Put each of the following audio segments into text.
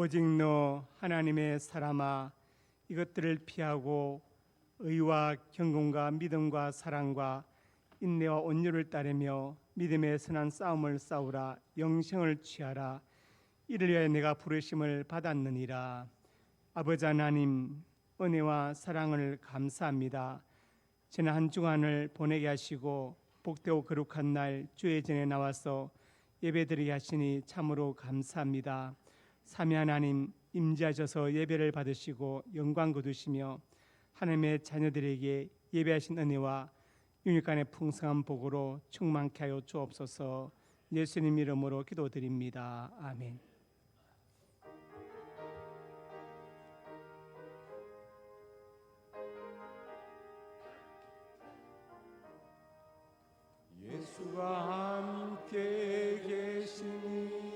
오직 너 하나님의 사람아, 이것들을 피하고 의와 경건과 믿음과 사랑과 인내와 온유를 따르며 믿음의 선한 싸움을 싸우라. 영생을 취하라. 이를 위하여 내가 부르심을 받았느니라. 아버지 하나님, 은혜와 사랑을 감사합니다. 지난 한 주간을 보내게 하시고 복되고 거룩한 날 주의 전에 나와서 예배드리게 하시니 참으로 감사합니다. 삼위 하나님, 임재하셔서 예배를 받으시고 영광 거두시며 하나님의 자녀들에게 예배하신 은혜와 윤회간의 풍성한 복으로 충만케 하여 주옵소서. 예수님 이름으로 기도드립니다. 아멘. 예수가 함께 계시니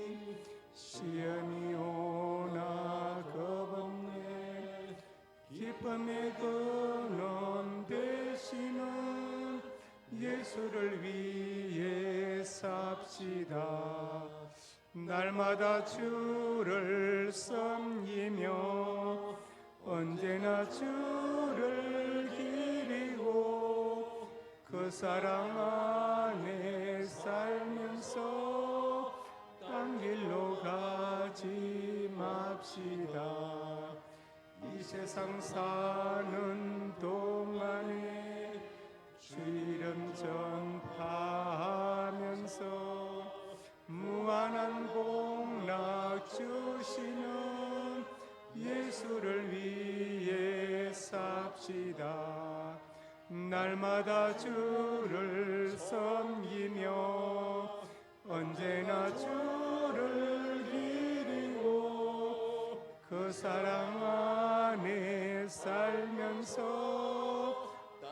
시험이 오나 겁없네. 기쁨의 근원 되시는 예수를 위해 삽시다. 날마다 주를 섬기며 언제나 주를 기리고 그 사랑 안에 살면서 딴 길로 가지 맙시다. 이 세상 사는 동안에 주 이름 전파하면서 무한한 복락 주시는 예수를 위해 삽시다. 날마다 주를 섬기며 언제나 주를 기리고 그 사랑 안에 살면서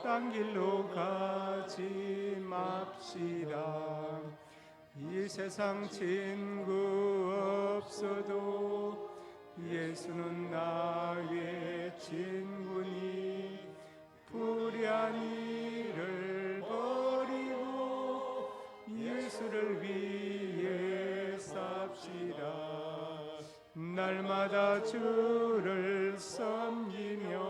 딴 길로 가지 맙시다. 이 세상 친구 없어도 예수는 나의 친구니 불의한 일을 버리고 예수를 위해 삽시다. 날마다 주를 섬기며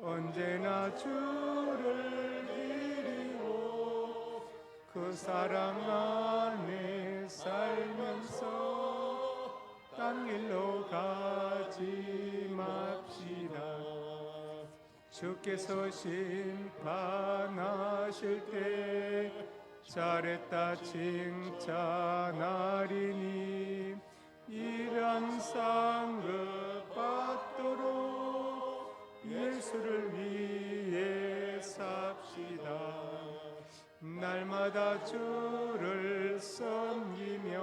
언제나 주를 기리고 그 사랑 안에 살면서 딴 길로 가지 맙시다. 주께서 심판하실 때 잘했다 칭찬하리니 이런 상급 받도록 예수를 위해 삽시다. 날마다 주를 섬기며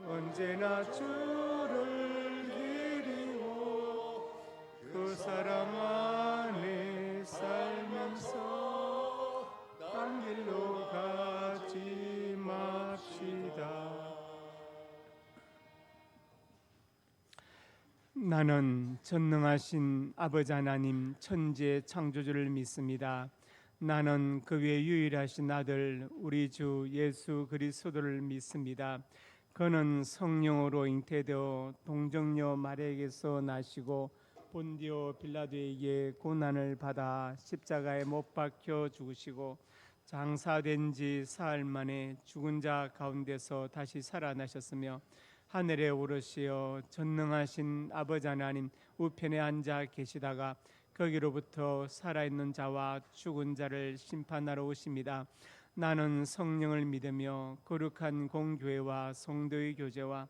언제나 주를 기리고 그 사랑 안에 살면서 딴 길로 가지 맙시다. 나는 전능하신 아버지 하나님 천지의 창조주를 믿습니다. 나는 그 외 유일하신 아들 우리 주 예수 그리스도를 믿습니다. 그는 성령으로 잉태되어 동정녀 마리아에게서 나시고 본디오 빌라도에게 고난을 받아 십자가에 못 박혀 죽으시고 장사된 지 사흘 만에 죽은 자 가운데서 다시 살아나셨으며 하늘에 오르시어 전능하신 아버지 하나님 우편에 앉아 계시다가 거기로부터 살아있는 자와 죽은 자를 심판하러 오십니다. 나는 성령을 믿으며 거룩한 공교회와 성도의 교제와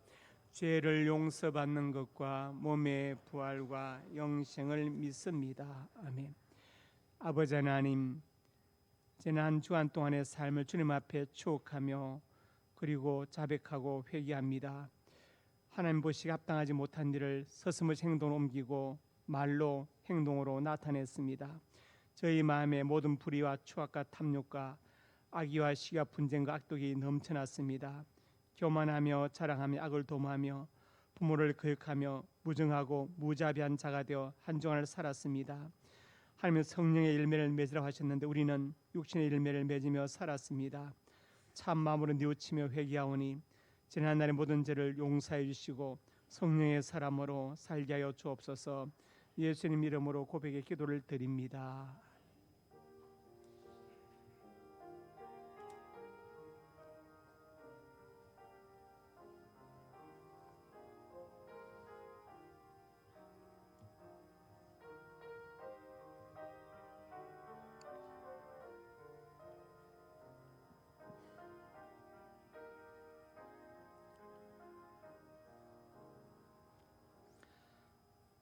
죄를 용서받는 것과 몸의 부활과 영생을 믿습니다. 아멘. 아버지 하나님, 지난 한 주간 동안의 삶을 주님 앞에 추억하며 그리고 자백하고 회개합니다. 하나님 보시기에 합당하지 못한 일을 서슴없이 행동으로 옮기고 말로 행동으로 나타냈습니다. 저희 마음에 모든 불의와 추악과 탐욕과 악의와 시기와 분쟁과 악독이 넘쳐났습니다. 교만하며 자랑하며 악을 도모하며 부모를 거역하며 무정하고 무자비한 자가 되어 한 주간을 살았습니다. 하나님은 성령의 열매를 맺으라고 하셨는데 우리는 육신의 열매를 맺으며 살았습니다. 참 마음으로 뉘우치며 회개하오니 지난 날의 모든 죄를 용서해 주시고 성령의 사람으로 살게 하여 주옵소서. 예수님 이름으로 고백의 기도를 드립니다.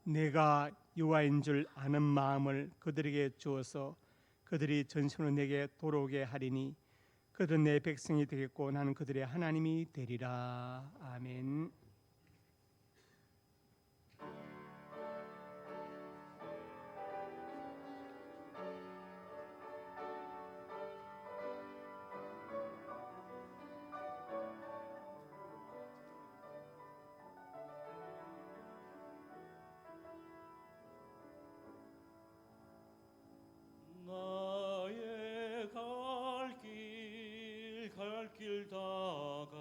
내가 여호와인 줄 아는 마음을 그들에게 주어서 그들이 전심으로 내게 돌아오게 하리니 그들은 내 백성이 되겠고 나는 그들의 하나님이 되리라. 아멘. 나의 갈 길 다가도록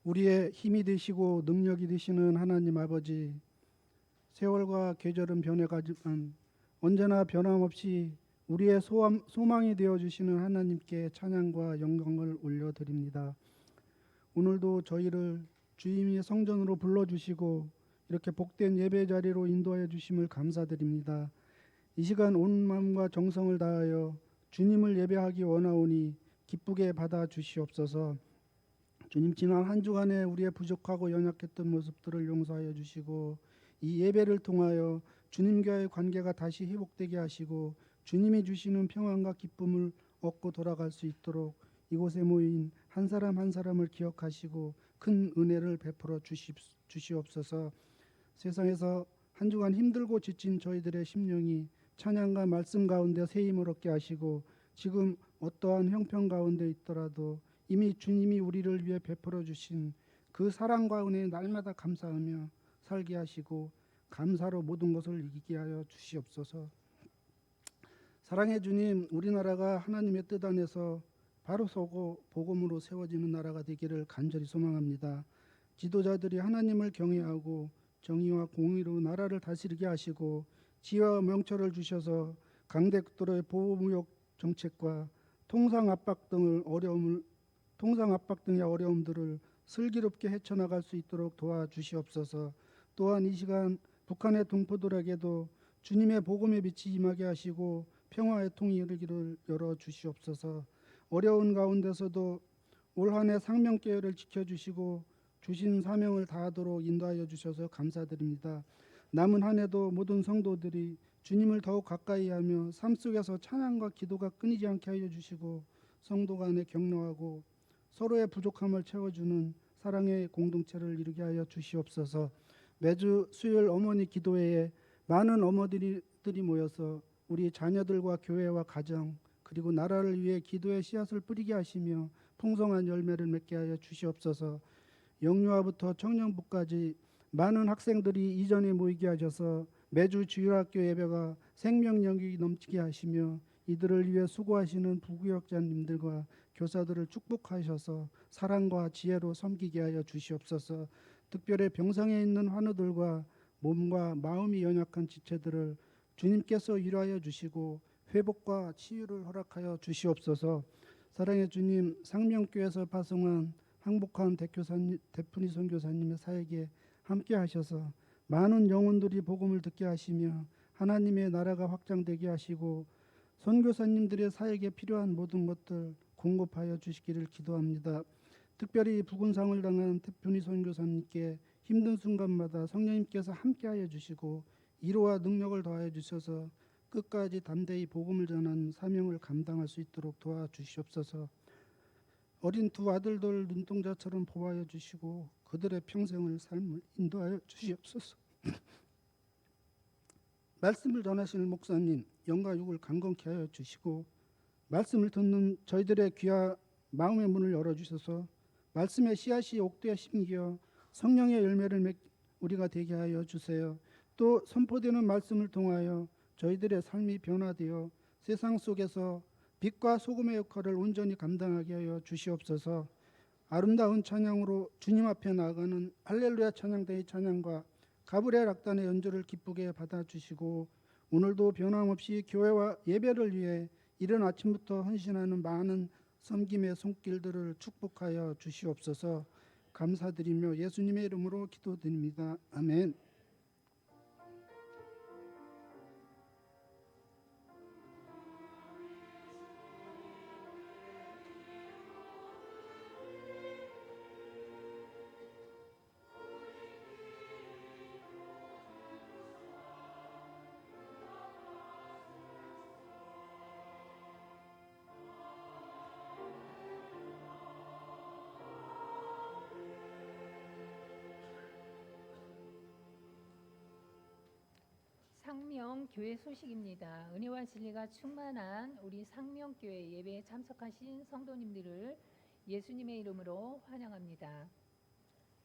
우리의 힘이 되시고 능력이 되시는 하나님 아버지, 세월과 계절은 변해가지만 언제나 변함없이 우리의 소망이 되어주시는 하나님께 찬양과 영광을 올려드립니다. 오늘도 저희를 주님이 성전으로 불러주시고 이렇게 복된 예배 자리로 인도하여 주심을 감사드립니다. 이 시간 온 마음과 정성을 다하여 주님을 예배하기 원하오니 기쁘게 받아 주시옵소서. 주님, 지난 한 주간에 우리의 부족하고 연약했던 모습들을 용서하여 주시고 이 예배를 통하여 주님과의 관계가 다시 회복되게 하시고 주님이 주시는 평안과 기쁨을 얻고 돌아갈 수 있도록 이곳에 모인 한 사람 한 사람을 기억하시고 큰 은혜를 베풀어 주시옵소서. 세상에서 한 주간 힘들고 지친 저희들의 심령이 찬양과 말씀 가운데 새 힘을 얻게 하시고 지금 어떠한 형편 가운데 있더라도 이미 주님이 우리를 위해 베풀어 주신 그 사랑과 은혜에 날마다 감사하며 살게 하시고 감사로 모든 것을 이기게 하여 주시옵소서. 사랑의 주님, 우리나라가 하나님의 뜻 안에서 바로 서고 복음으로 세워지는 나라가 되기를 간절히 소망합니다. 지도자들이 하나님을 경외하고 정의와 공의로 나라를 다스리게 하시고 지혜와 명철을 주셔서 강대국들의 보호무역 정책과 통상 압박 등의 어려움들을 슬기롭게 헤쳐나갈 수 있도록 도와주시옵소서. 또한 이 시간 북한의 동포들에게도 주님의 복음의 빛이 임하게 하시고 평화의 통이 이르기를 열어주시옵소서. 어려운 가운데서도 올 한 해 상명계열을 지켜주시고 주신 사명을 다하도록 인도하여 주셔서 감사드립니다. 남은 한 해도 모든 성도들이 주님을 더욱 가까이 하며 삶 속에서 찬양과 기도가 끊이지 않게 하여 주시고 성도 간에 격려하고 서로의 부족함을 채워주는 사랑의 공동체를 이루게 하여 주시옵소서. 매주 수요일 어머니 기도회에 많은 어머니들이 모여서 우리 자녀들과 교회와 가정 그리고 나라를 위해 기도의 씨앗을 뿌리게 하시며 풍성한 열매를 맺게 하여 주시옵소서. 영유아부터 청년부까지 많은 학생들이 이전에 모이게 하셔서 매주 주일학교 예배가 생명력이 넘치게 하시며 이들을 위해 수고하시는 부교역자님들과 교사들을 축복하셔서 사랑과 지혜로 섬기게 하여 주시옵소서. 특별히 병상에 있는 환우들과 몸과 마음이 연약한 지체들을 주님께서 위로하여 주시고 회복과 치유를 허락하여 주시옵소서. 사랑의 주님, 상명교회에서 파송한 항복한 대푼이 선교사님의 사역에 함께 하셔서 많은 영혼들이 복음을 듣게 하시며 하나님의 나라가 확장되게 하시고 선교사님들의 사역에 필요한 모든 것들 공급하여 주시기를 기도합니다. 특별히 부군상을 당한 태푼이 선교사님께 힘든 순간마다 성령님께서 함께하여 주시고 위로와 능력을 더하여 주셔서 끝까지 담대히 복음을 전하는 사명을 감당할 수 있도록 도와주시옵소서. 어린 두 아들들 눈동자처럼 보호하여 주시고 그들의 평생을 삶을 인도하여 주시옵소서. 말씀을 전하시는 목사님 영과 육을 강건케 하여 주시고 말씀을 듣는 저희들의 귀와 마음의 문을 열어주셔서 말씀의 씨앗이 옥되어 심겨 성령의 열매를 우리가 되게 하여 주세요. 또 선포되는 말씀을 통하여 저희들의 삶이 변화되어 세상 속에서 빛과 소금의 역할을 온전히 감당하게 하여 주시옵소서. 아름다운 찬양으로 주님 앞에 나아가는 할렐루야 찬양대의 찬양과 가브리엘 악단의 연주를 기쁘게 받아주시고 오늘도 변함없이 교회와 예배를 위해 이른 아침부터 헌신하는 많은 섬김의 손길들을 축복하여 주시옵소서. 감사드리며 예수님의 이름으로 기도드립니다. 아멘. 상명교회 소식입니다. 은혜와 진리가 충만한 우리 상명교회 예배에 참석하신 성도님들을 예수님의 이름으로 환영합니다.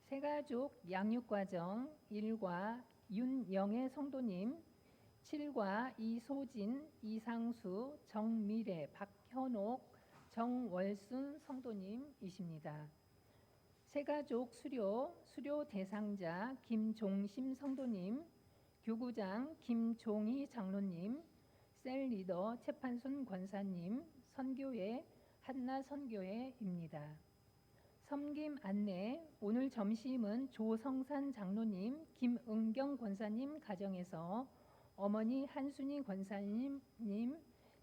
새가족 양육과정 1과 윤영애 성도님, 7과 이소진, 이상수, 정미래, 박현옥, 정월순 성도님이십니다. 새가족 수료 대상자 김종심 성도님, 교구장 김종희 장로님, 셀 리더 최판순 권사님, 선교회 한나 선교회입니다. 섬김 안내, 오늘 점심은 조성산 장로님, 김은경 권사님 가정에서 어머니 한순희 권사님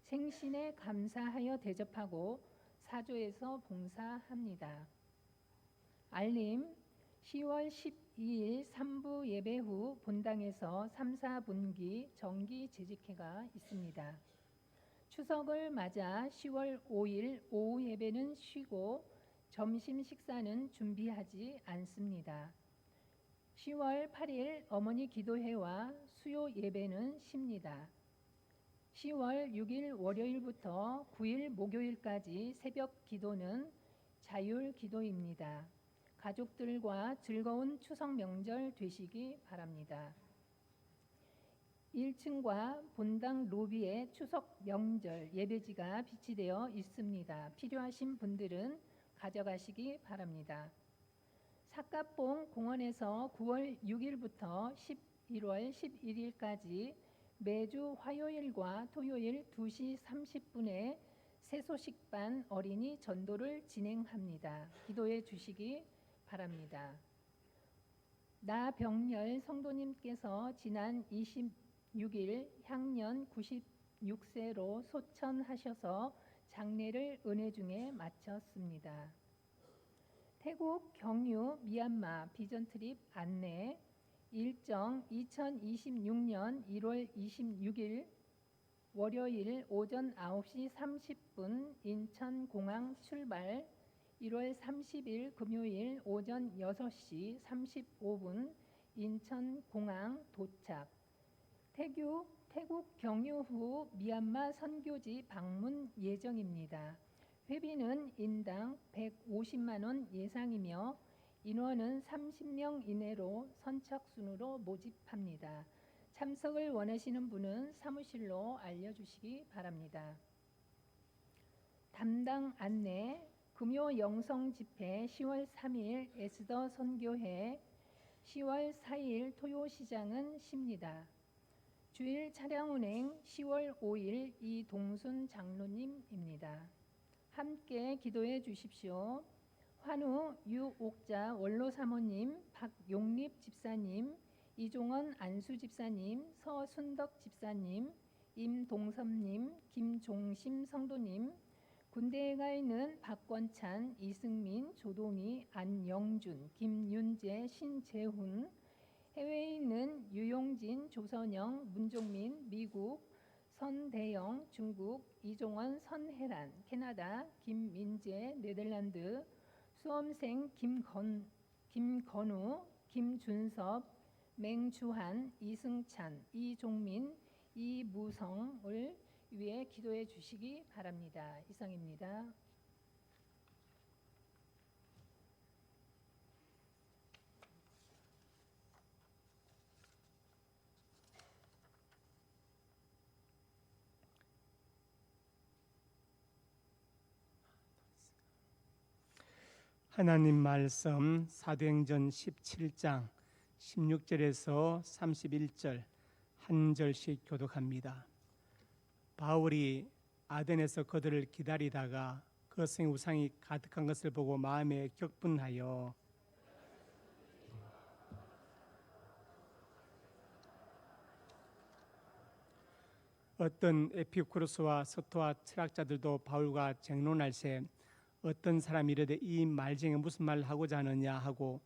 생신에 감사하여 대접하고 사조에서 봉사합니다. 알림, 10월 12일 3부 예배 후 본당에서 3, 4분기 정기 재직회가 있습니다. 추석을 맞아 10월 5일 오후 예배는 쉬고 점심 식사는 준비하지 않습니다. 10월 8일 어머니 기도회와 수요 예배는 쉽니다. 10월 6일 월요일부터 9일 목요일까지 새벽 기도는 자율 기도입니다. 가족들과 즐거운 추석 명절 되시기 바랍니다. 1층과 본당 로비에 추석 명절 예배지가 비치되어 있습니다. 필요하신 분들은 가져가시기 바랍니다. 삿갓봉 공원에서 9월 6일부터 11월 11일까지 매주 화요일과 토요일 2시 30분에 새소식반 어린이 전도를 진행합니다. 기도해 주시기 바랍니다. 나병렬 성도님께서 지난 26일 향년 96세로 소천하셔서 장례를 은혜 중에 마쳤습니다. 태국 경유 미얀마 비전 트립 안내, 일정 2026년 1월 26일 월요일 오전 9시 30분 인천공항 출발, 1월 30일 금요일 오전 6시 35분 인천공항 도착. 태국 경유 후 미얀마 선교지 방문 예정입니다. 회비는 인당 150만 원 예상이며 인원은 30명 이내로 선착순으로 모집합니다. 참석을 원하시는 분은 사무실로 알려주시기 바랍니다. 담당 안내, 금요 영성 집회 10월 3일 에스더 선교회, 10월 4일 토요시장은 쉽니다. 주일 차량 운행 10월 5일 이동순 장로님입니다. 함께 기도해 주십시오. 환우 유옥자 원로 사모님, 박용립 집사님, 이종원 안수 집사님, 서순덕 집사님, 임동섭님, 김종심 성도님, 군대에 가 있는 박권찬, 이승민, 조동희, 안영준, 김윤재, 신재훈, 해외에 있는 유용진, 조선영, 문종민, 미국, 선대영, 중국, 이종원, 선혜란, 캐나다, 김민재, 네덜란드, 수험생 김건우, 김준섭, 맹주한, 이승찬, 이종민, 이무성을 위해 기도해 주시기 바랍니다. 이상입니다. 하나님 말씀 사도행전 17장 16절에서 31절 한 절씩 교독합니다. 바울이 아덴에서 그들을 기다리다가 그것의 우상이 가득한 것을 보고 마음에 격분하여 어떤 에피쿠로스와 서토와 철학자들도 바울과 쟁론할새 어떤 사람이 이르되 이 말 중에 무슨 말을 하고자 하느냐 하고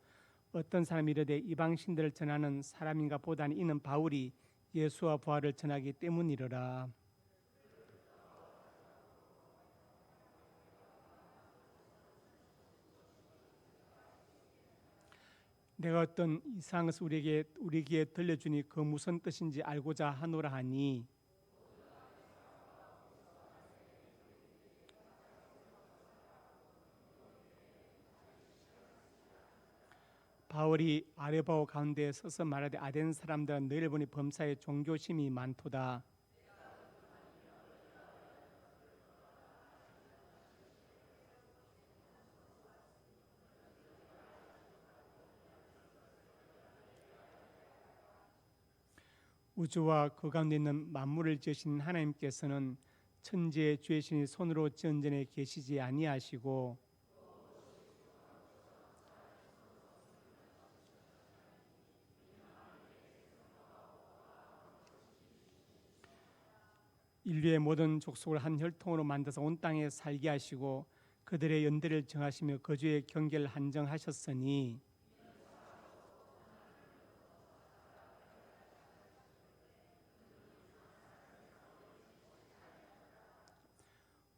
어떤 사람이 이르되 이방신들을 전하는 사람인가 보다니 이는 바울이 예수와 부활을 전하기 때문이로라. 내가 어떤 이상한 것을 우리 귀에 들려주니 그 무슨 뜻인지 알고자 하노라 하니 바울이 아레바오 가운데 서서 말하되 아덴 사람들은 너희를 보니 범사에 종교심이 많도다. 우주와 그 가운데 있는 만물을 지으신 하나님께서는 천지의 주의 신이 손으로 지은 전에 계시지 아니하시고 인류의 모든 족속을 한 혈통으로 만들어서 온 땅에 살게 하시고 그들의 연대를 정하시며 거주의 경계를 한정하셨으니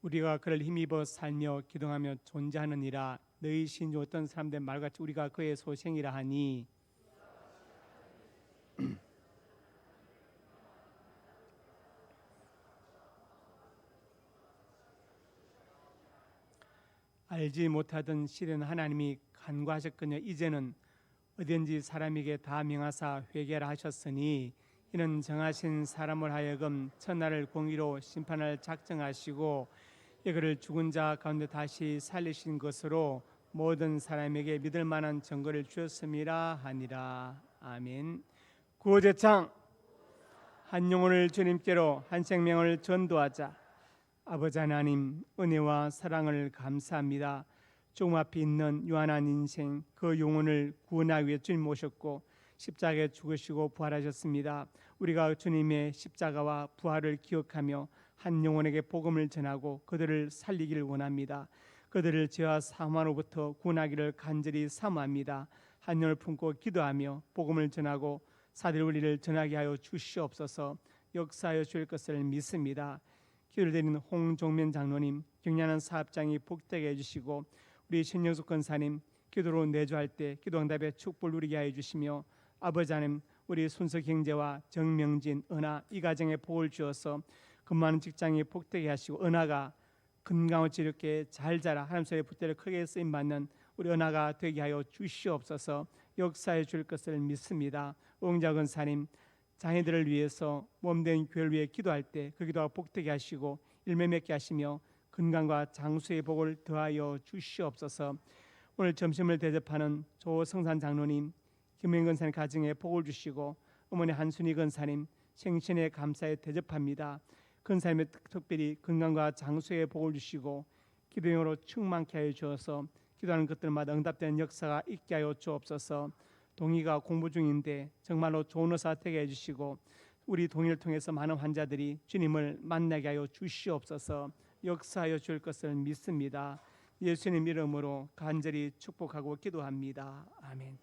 우리가 그를 힘입어 살며 기동하며 존재하느니라. 너희 신 중 어떤 사람들 말같이 우리가 그의 소생이라 하니 알지 못하던 시대는 하나님이 간과하셨거니와 이제는 어디든지 사람에게 다 명하사 회개라 하셨으니 이는 정하신 사람을 하여금 천하를 공의로 심판할 작정하시고 이그를 죽은 자 가운데 다시 살리신 것으로 모든 사람에게 믿을 만한 증거를 주었음이라 하니라. 아멘. 구호제창. 한 영혼을 주님께로 한 생명을 전도하자. 아버지 하나님, 은혜와 사랑을 감사합니다. 조금 앞에 있는 유한한 인생, 그 영혼을 구원하기 위해 주님 오셨고 십자가에 죽으시고 부활하셨습니다. 우리가 주님의 십자가와 부활을 기억하며 한 영혼에게 복음을 전하고 그들을 살리기를 원합니다. 그들을 죄와 사망으로부터 구원하기를 간절히 사모합니다. 한 영혼을 품고 기도하며 복음을 전하고 사들 원리를 전하게 하여 주시옵소서. 역사하여 주실 것을 믿습니다. 기도를 드리는 홍종면 장로님, 경륜하는 사업장이 복되게 해주시고 우리 신영숙 권사님 기도로 내주할 때 기도 응답의 축복을 누리게 하여 주시며 아버지 하나님, 우리 순서 경제와 정명진, 은하 이 가정에 복을 주어서 근무하는 직장이 복되게 하시고 은하가 건강을 이렇게 잘 자라 하나님 소리의 붙들려 크게 쓰임받는 우리 은하가 되게 하여 주시옵소서. 역사해 줄 것을 믿습니다. 옹자 권사님, 장애들을 위해서 몸된 교회를 위해 기도할 때 그 기도가 복되게 하시고 일매 맺게 하시며 건강과 장수의 복을 더하여 주시옵소서. 오늘 점심을 대접하는 조성산 장로님, 김영 권사님 가정에 복을 주시고 어머니 한순희 권사님 생신에 감사에 대접합니다. 권사님의 특별히 건강과 장수의 복을 주시고 기도용으로 충만케 하여 주어서 기도하는 것들마다 응답되는 역사가 있게 하여 주옵소서. 동의가 공부 중인데 정말로 좋은 의사 되게 해주시고 우리 동의를 통해서 많은 환자들이 주님을 만나게 하여 주시옵소서. 역사하여 줄 것을 믿습니다. 예수님 이름으로 간절히 축복하고 기도합니다. 아멘.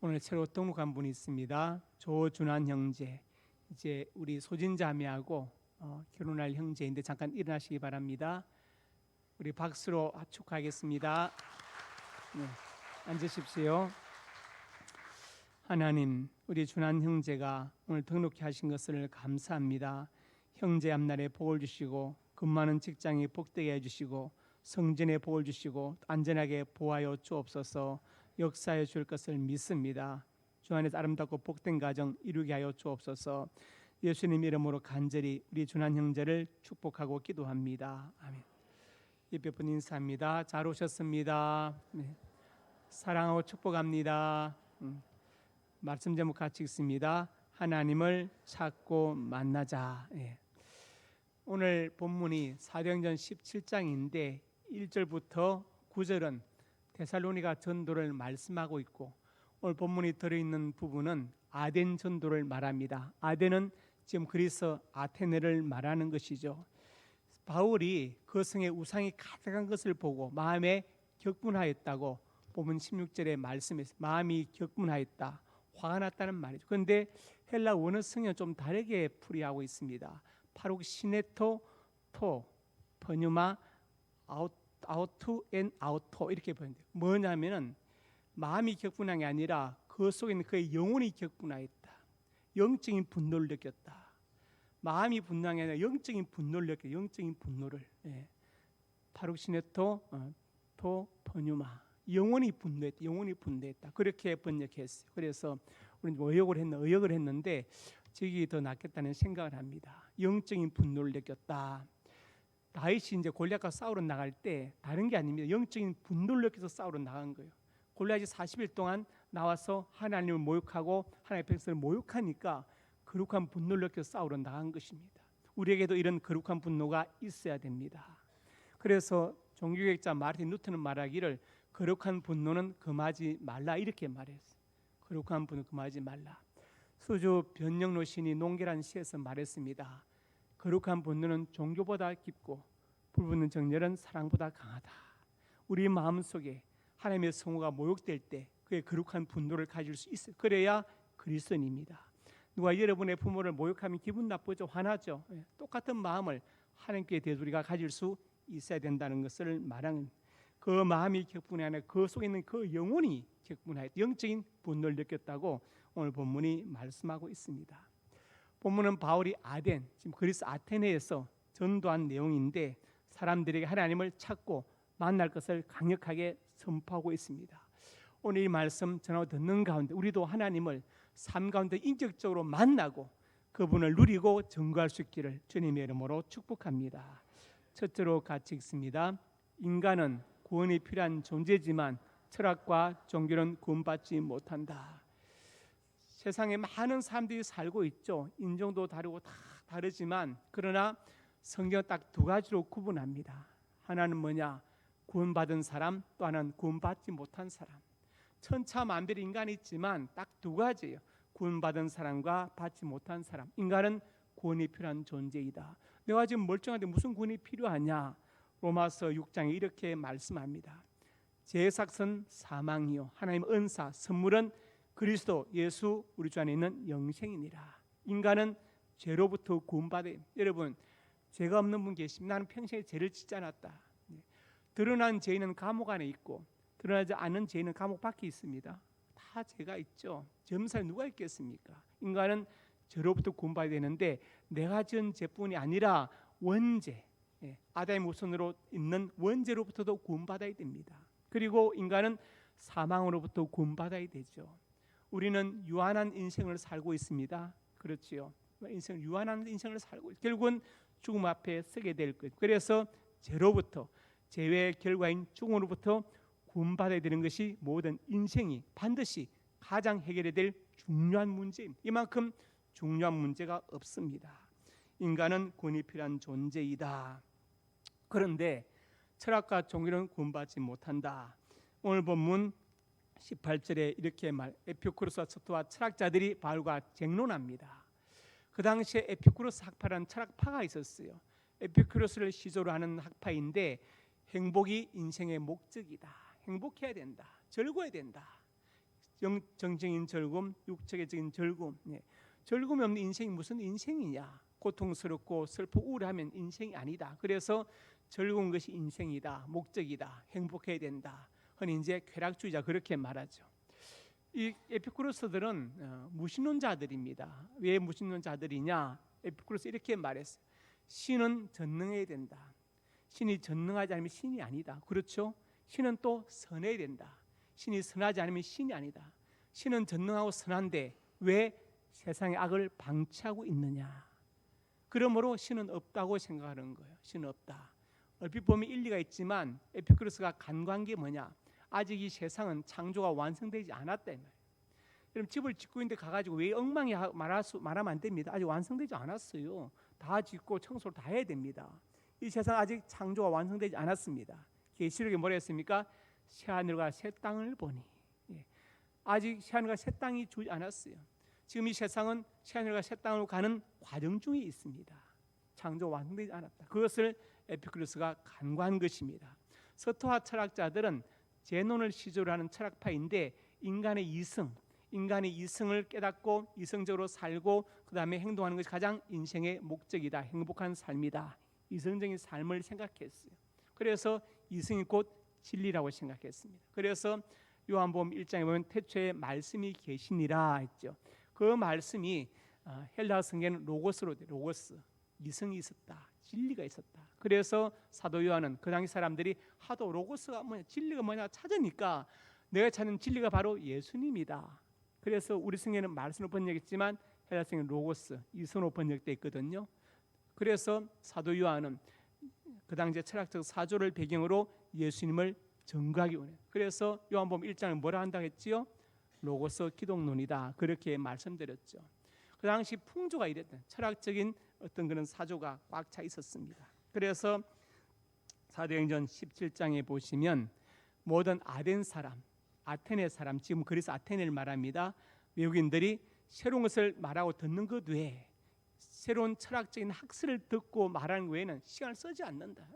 오늘 새로 등록한 분이 있습니다. 조준환 형제. 이제 우리 소진자매하고 결혼할 형제인데 잠깐 일어나시기 바랍니다. 우리 박수로 축하하겠습니다. 네, 앉으십시오. 하나님, 우리 준환 형제가 오늘 등록해 하신 것을 감사합니다. 형제 앞날에 복을 주시고 근무하는 직장이 복되게 해주시고 성전에 복을 주시고 안전하게 보호하여 주옵소서. 역사해 줄 것을 믿습니다. 주 안에서 아름답고 복된 가정 이루게 하여 주옵소서. 예수님 이름으로 간절히 우리 준환 형제를 축복하고 기도합니다. 아멘. 예배 분 인사합니다. 잘 오셨습니다. 네. 사랑하고 축복합니다. 말씀 제목 같이 읽습니다. 하나님을 찾고 만나자. 예. 오늘 본문이 사도행전 17장인데 1절부터 9절은 데살로니가 전도를 말씀하고 있고 오늘 본문이 들어있는 부분은 아덴 전도를 말합니다. 아덴은 지금 그리스 아테네를 말하는 것이죠. 바울이 그 성에 우상이 가득한 것을 보고 마음에 격분하였다고 본문 16절에 말씀해서 마음이 격분하였다. 화가 났다는 말이죠. 그런데 헬라 원어 성은 좀 다르게 풀이하고 있습니다. 파룩 시네토 토 퍼뉴마 아우투 앤 아우토 이렇게 보는데 뭐냐면은 마음이 격분한 게 아니라 그 속에 있는 그의 영혼이 격분하였다. 영적인 분노를 느꼈다. 마음이 분노한 게 아니라 영적인 분노를 느꼈다. 영적인 분노를. 예. 파룩 시네토 토 퍼뉴마 영혼이 분노했다. 영혼이 분노했다. 그렇게 번역했어요. 그래서 우리는 의역을 했는데 저기 더 낫겠다는 생각을 합니다. 영적인 분노를 느꼈다. 다윗이 이제 골리앗과 싸우러 나갈 때 다른 게 아닙니다. 영적인 분노를 느껴서 싸우러 나간 거예요. 골리앗이 40일 동안 나와서 하나님을 모욕하고 하나님의 백성을 모욕하니까 거룩한 분노를 느껴 싸우러 나간 것입니다. 우리에게도 이런 거룩한 분노가 있어야 됩니다. 그래서 종교개혁자 마르틴 루터는 말하기를 거룩한 분노는 금하지 말라 이렇게 말했어요. 거룩한 분노 금하지 말라. 수주 변영로 신이 농계란 시에서 말했습니다. 거룩한 분노는 종교보다 깊고 불붙는 정열은 사랑보다 강하다. 우리 마음속에 하나님의 성호가 모욕될 때 그의 거룩한 분노를 가질 수 있어요. 그래야 그리스도인입니다. 누가 여러분의 부모를 모욕하면 기분 나쁘죠, 화나죠. 똑같은 마음을 하나님께 대해서 우리가 가질 수 있어야 된다는 것을 말하는, 그 마음이 격분하여 그 속에 있는 그 영혼이 격분하여 영적인 분노를 느꼈다고 오늘 본문이 말씀하고 있습니다. 본문은 바울이 아덴, 지금 그리스 아테네에서 전도한 내용인데 사람들에게 하나님을 찾고 만날 것을 강력하게 선포하고 있습니다. 오늘 이 말씀 전하고 듣는 가운데 우리도 하나님을 삶 가운데 인격적으로 만나고 그분을 누리고 증거할 수 있기를 주님의 이름으로 축복합니다. 첫째로 같이 읽습니다. 인간은 구원이 필요한 존재지만 철학과 종교는 구원받지 못한다. 세상에 많은 사람들이 살고 있죠. 인종도 다르고 다 다르지만 그러나 성경은 딱 두 가지로 구분합니다. 하나는 뭐냐? 구원받은 사람, 또 하나는 구원받지 못한 사람. 천차만별의 인간이 있지만 딱 두 가지예요. 구원받은 사람과 받지 못한 사람. 인간은 구원이 필요한 존재이다. 내가 지금 멀쩡한데 무슨 구원이 필요하냐? 로마서 6장에 이렇게 말씀합니다. 제삭은 사망이요 하나님의 은사 선물은 그리스도 예수 우리 주 안에 있는 영생이니라. 인간은 죄로부터 구원받아야. 여러분, 죄가 없는 분 계십니까? 나는 평생에 죄를 짓지 않았다. 드러난 죄인은 감옥 안에 있고 드러나지 않은 죄인은 감옥 밖에 있습니다. 다 죄가 있죠. 점사에 누가 있겠습니까? 인간은 죄로부터 구원받아야 되는데 내가 지은 죄뿐이 아니라 원죄, 아담의 모순으로 있는 원죄로부터도 구원받아야 됩니다. 그리고 인간은 사망으로부터 구원받아야 되죠. 우리는 유한한 인생을 살고 있습니다. 그렇지요. 유한한 인생을 살고 결국은 죽음 앞에 서게 될 것. 그래서 죄로부터, 죄의 결과인 죽음으로부터 구원받아야 되는 것이 모든 인생이 반드시 가장 해결해야 될 중요한 문제입니다. 이만큼 중요한 문제가 없습니다. 인간은 구원이 필요한 존재이다. 그런데 철학과 종교는 구원받지 못한다. 오늘 본문 18절에 이렇게 에피쿠로스와 스토아 철학자들이 바울과 쟁론합니다. 그 당시에 에피쿠로스 학파라는 철학파가 있었어요. 에피쿠로스를 시조로 하는 학파인데 행복이 인생의 목적이다. 행복해야 된다. 즐거워야 된다. 정적인 즐거움, 육체적인 즐거움. 즐거움이 없는 인생이 무슨 인생이냐? 고통스럽고 슬프고 우울하면 인생이 아니다. 그래서 즐거운 것이 인생이다. 목적이다. 행복해야 된다. 흔히 이제 쾌락주의자 그렇게 말하죠. 이 에피쿠로스들은 무신론자들입니다. 왜 무신론자들이냐? 에피쿠로스 이렇게 말했어요. 신은 전능해야 된다. 신이 전능하지 않으면 신이 아니다. 그렇죠? 신은 또 선해야 된다. 신이 선하지 않으면 신이 아니다. 신은 전능하고 선한데 왜 세상의 악을 방치하고 있느냐? 그러므로 신은 없다고 생각하는 거예요. 신은 없다. 얼핏 보면 일리가 있지만 에피쿠로스가 간과한 게 뭐냐? 아직 이 세상은 창조가 완성되지 않았다. 여러분 집을 짓고 있는데 가가지고 왜 엉망이 말하면 안 됩니다. 아직 완성되지 않았어요. 다 짓고 청소를 다 해야 됩니다. 이 세상 아직 창조가 완성되지 않았습니다. 계시록에 뭐라 했습니까? 새하늘과 새 땅을 보니. 아직 새하늘과 새 땅이 주지 않았어요. 지금 이 세상은 새하늘과 새 땅으로 가는 과정 중에 있습니다. 창조 완성되지 않았다. 그것을 에피쿠로스가 간과한 것입니다. 스토아 철학자들은 제논을 시조로 하는 철학파인데 인간의 이성을 깨닫고 이성적으로 살고 그 다음에 행동하는 것이 가장 인생의 목적이다. 행복한 삶이다. 이성적인 삶을 생각했어요. 그래서 이성이 곧 진리라고 생각했습니다. 그래서 요한복음 1장에 보면 태초에 말씀이 계시니라 했죠. 그 말씀이 헬라어 성경에는 로고스로 돼. 로고스, 이성이 있었다. 진리가 있었다. 그래서 사도 요한은 그 당시 사람들이 하도 로고스가 뭐냐, 진리가 뭐냐 찾으니까 내가 찾는 진리가 바로 예수님이다. 그래서 우리 성경에는 말씀으로 번역했지만 헬라 성경은 로고스, 이성으로 번역되어 있거든요. 그래서 사도 요한은 그 당시의 철학적 사조를 배경으로 예수님을 증거하기 원해요. 그래서 요한복음 1장을 뭐라 한다고 했지요? 로고스 기독론이다. 그렇게 말씀드렸죠. 그 당시 풍조가 이랬던 철학적인 어떤 그런 사조가 꽉 차 있었습니다. 그래서 사도행전 17장에 보시면 모든 아덴 사람, 아테네 사람, 지금 그리스 아테네를 말합니다. 외국인들이 새로운 것을 말하고 듣는 것 외에 새로운 철학적인 학설을 듣고 말하는 외에는 시간을 쓰지 않는다.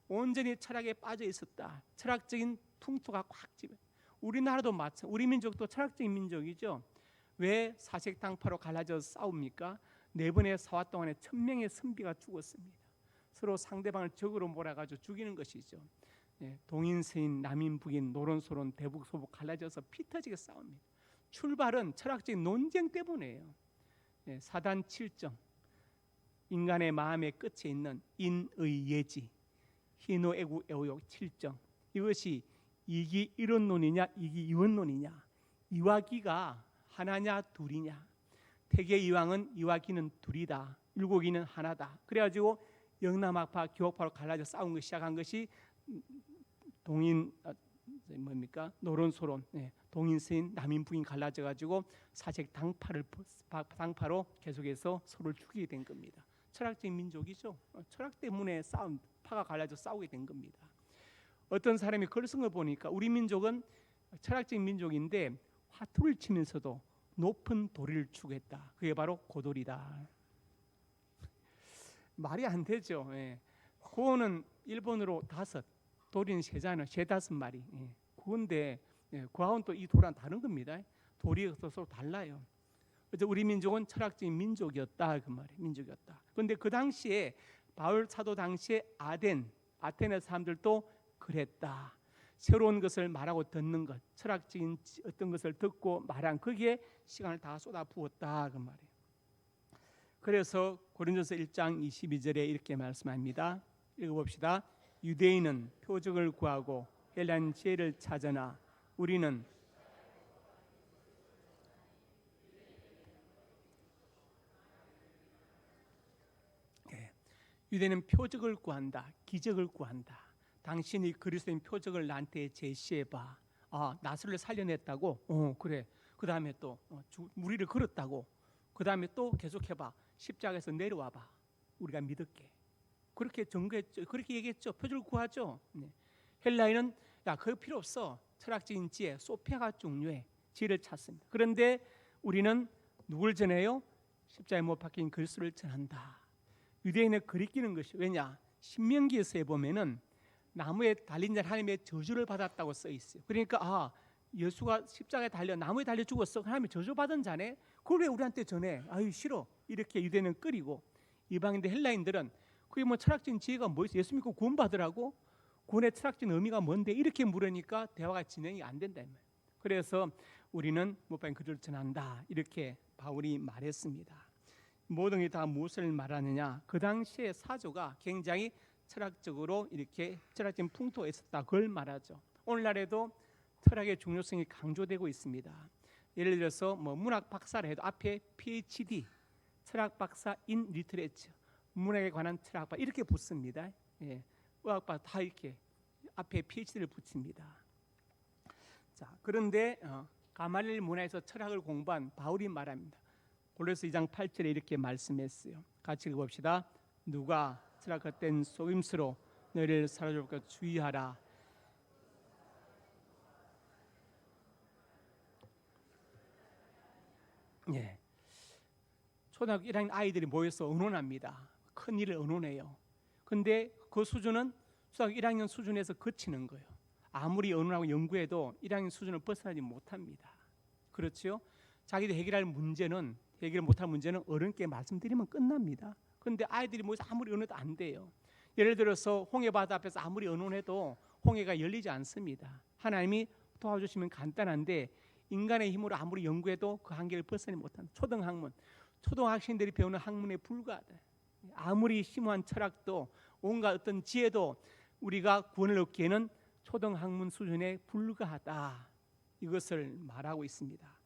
온전히 철학에 빠져 있었다. 철학적인 풍토가 꽉 집어. 우리나라도 마찬가지. 우리 민족도 철학적인 민족이죠. 왜 사색당파로 갈라져서 싸웁니까? 4번의 사화 동안에 1000명의 선비가 죽었습니다. 서로 상대방을 적으로 몰아가지고 죽이는 것이죠. 동인, 서인, 남인, 북인, 노론소론, 대북, 소북 갈라져서 피 터지게 싸웁니다. 출발은 철학적인 논쟁 때문이에요. 사단 7정, 인간의 마음의 끝에 있는 인의 예지, 희노 애구 애호욕 7정, 이것이 이기 일원론이냐 이기 이원론이냐, 이와 기가 하나냐 둘이냐, 태계 이왕은 이와 기는 둘이다, 율곡이는 하나다. 그래가지고 영남학파 교학파로 갈라져 싸운 거 시작한 것이 동인 뭡니까 노론소론, 동인 서인 남인 북인 갈라져 가지고 사색 당파로 계속해서 서로를 죽이게 된 겁니다. 철학적인 민족이죠. 철학 때문에 파가 갈라져 싸우게 된 겁니다. 어떤 사람이 글 쓴 걸 보니까 우리 민족은 철학적인 민족인데 화투를 치면서도 높은 도리를 추구했다. 그게 바로 고도리다. 말이 안 되죠. 고는 일본어로 5, 도리는 세잖아요. 3-5마리. 그건데 그하고는 또 이 도랑 다른 겁니다. 도리가 서로 달라요. 그래서 우리 민족은 철학적인 민족이었다 그 말이에요. 민족이었다. 그런데 그 당시에 바울 사도 당시에 아테네 사람들도 그랬다. 새로운 것을 말하고 듣는 것, 철학적인 어떤 것을 듣고 말한 거기에 시간을 다 쏟아부었다 그 말이에요. 그래서 고린도서 1장 22절에 이렇게 말씀합니다. 읽어봅시다. 유대인은 표적을 구하고 헬라인 지혜를 찾으나 우리는 유대인은 표적을 구한다, 기적을 구한다. 당신이 그리스도인 표적을 나한테 제시해봐. 나사로를 살려냈다고? 그래. 그 다음에 또 무리를 걸었다고? 그 다음에 또 계속해봐. 십자가에서 내려와봐. 우리가 믿을게. 그렇게 전거했죠. 그렇게 얘기했죠. 표적을 구하죠. 헬라인은 그거 필요 없어. 철학적인 지혜, 소피아가 중요해. 지혜를 찾습니다. 그런데 우리는 누굴 전해요? 십자가에 못 박힌 그리스도를 전한다. 유대인은 그리끼는 것이 왜냐? 신명기에서 보면은 나무에 달린 자 하나님의 저주를 받았다고 써 있어요. 그러니까 예수가 십자가에 달려 나무에 달려 죽었어. 하나님의 저주받은 자네. 그걸 왜 우리한테 전해? 아유 싫어. 이렇게 유대인은 끓이고 이방인들 헬라인들은 그게 뭐 철학적인 지혜가 뭐 있어? 예수 믿고 구원받으라고? 구원의 철학적인 의미가 뭔데? 이렇게 물으니까 대화가 진행이 안 된다. 그래서 우리는 못 박힌 그리스도를 전한다. 이렇게 바울이 말했습니다. 모든 게 다 무엇을 말하느냐? 그 당시의 사조가 굉장히 철학적으로 이렇게 철학적인 풍토가 있었다. 그걸 말하죠. 오늘날에도 철학의 중요성이 강조되고 있습니다. 예를 들어서 뭐 문학 박사를 해도 앞에 PhD, 철학 박사 인 리터레처, 문학에 관한 철학파 이렇게 붙습니다. 의학파 다 이렇게 앞에 PhD를 붙입니다. 자, 그런데 가말리엘 문화에서 철학을 공부한 바울이 말합니다. 골로새 2장 8절에 이렇게 말씀했어요. 같이 읽어봅시다. 누가 철학헛된 속임수로 너희를 사로잡을까 주의하라. 초등학교 1학년 아이들이 모여서 의논합니다. 큰 일을 의논해요. 근데 그 수준은 초등학교 1학년 수준에서 그치는 거예요. 아무리 의논하고 연구해도 1학년 수준을 벗어나지 못합니다. 그렇죠? 자기들 해결 못할 문제는 어른께 말씀드리면 끝납니다. 그런데 아이들이 모여서 아무리 의논해도 안 돼요. 예를 들어서 홍해바다 앞에서 아무리 의논해도 홍해가 열리지 않습니다. 하나님이 도와주시면 간단한데 인간의 힘으로 아무리 연구해도 그 한계를 벗어나지 못한 초등학문, 초등학생들이 배우는 학문에 불과하다. 아무리 심오한 철학도 온갖 어떤 지혜도 우리가 구원을 얻기에는 초등학문 수준에 불과하다. 이것을 말하고 있습니다.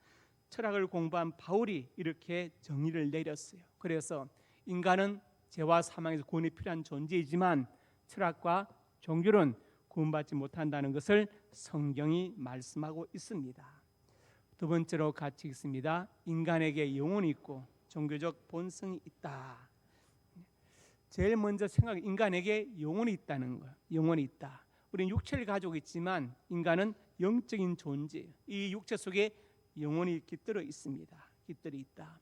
철학을 공부한 바울이 이렇게 정의를 내렸어요. 그래서 인간은 죄와 사망에서 구원이 필요한 존재이지만 철학과 종교는 구원받지 못한다는 것을 성경이 말씀하고 있습니다. 두 번째로 같이 읽습니다. 인간에게 영혼이 있고 종교적 본성이 있다. 제일 먼저 생각, 인간에게 영혼이 있다는 거예요. 영혼이 있다. 우리는 육체를 가지고 있지만 인간은 영적인 존재예요. 이 육체 속에 영혼이 깃들어 있습니다. 깃들어 있다.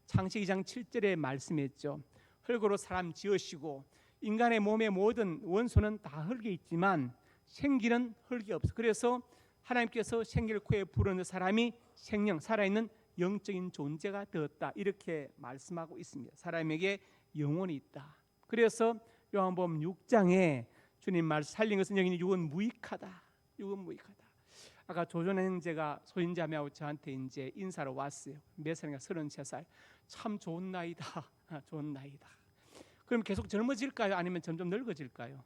창세기 2장 7절에 말씀했죠. 흙으로 사람 지으시고 인간의 몸의 모든 원소는 다 흙에 있지만 생기는 흙이 없어. 그래서 하나님께서 생기를 코에 불어넣은 사람이 생명, 살아있는 영적인 존재가 되었다. 이렇게 말씀하고 있습니다. 사람에게 영혼이 있다. 그래서 요한복음 6장에 주님 말씀 살린 것은 여기는 육은 무익하다. 육은 무익하다. 아까 조전 형제가 소인자매하고 저한테 이제 인사로 왔어요. 몇 살인가? 33살. 참 좋은 나이다. 좋은 나이다. 그럼 계속 젊어질까요? 아니면 점점 늙어질까요?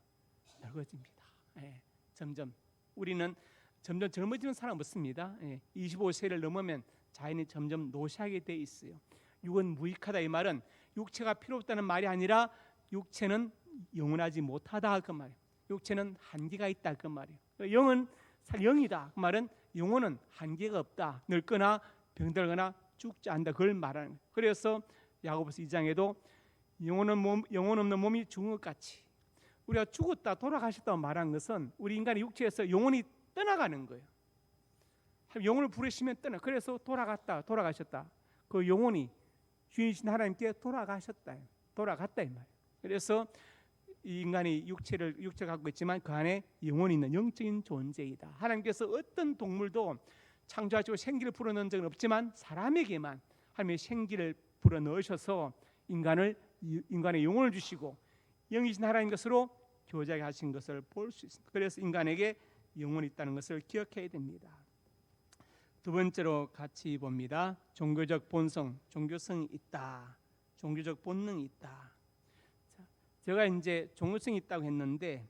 늙어집니다. 예, 점점. 우리는 점점 젊어지는 사람 없습니다. 예, 25세를 넘으면 자연이 점점 노쇠하게 돼 있어요. 육은 무익하다. 이 말은 육체가 필요 없다는 말이 아니라 육체는 영원하지 못하다 그 말이에요. 육체는 한계가 있다 그 말이에요. 영은 영이다 그 말은 영혼은 한계가 없다. 늙거나 병들거나 죽지 않는다 그걸 말하는 거예요. 그래서 야고보서 2장에도 영혼 없는 몸이 죽은 것 같이 우리가 죽었다 돌아가셨다고 말한 것은 우리 인간의 육체에서 영혼이 떠나가는 거예요. 영혼을 부르시면 떠나. 그래서 돌아가셨다. 그 영혼이 주인이신 하나님께 돌아갔다 이 말이에요. 그래서 이 인간이 육체를 갖고 있지만 그 안에 영혼이 있는 영적인 존재이다. 하나님께서 어떤 동물도 창조하시고 생기를 불어넣은 적은 없지만 사람에게만 하나님의 생기를 불어넣으셔서 인간의 영혼을 주시고 영이신 하나님 것으로 교제하게 하신 것을 볼 수 있습니다. 그래서 인간에게 영혼이 있다는 것을 기억해야 됩니다. 두 번째로 같이 봅니다. 종교적 본성, 종교성이 있다. 종교적 본능이 있다. 제가 이제 종교성이 있다고 했는데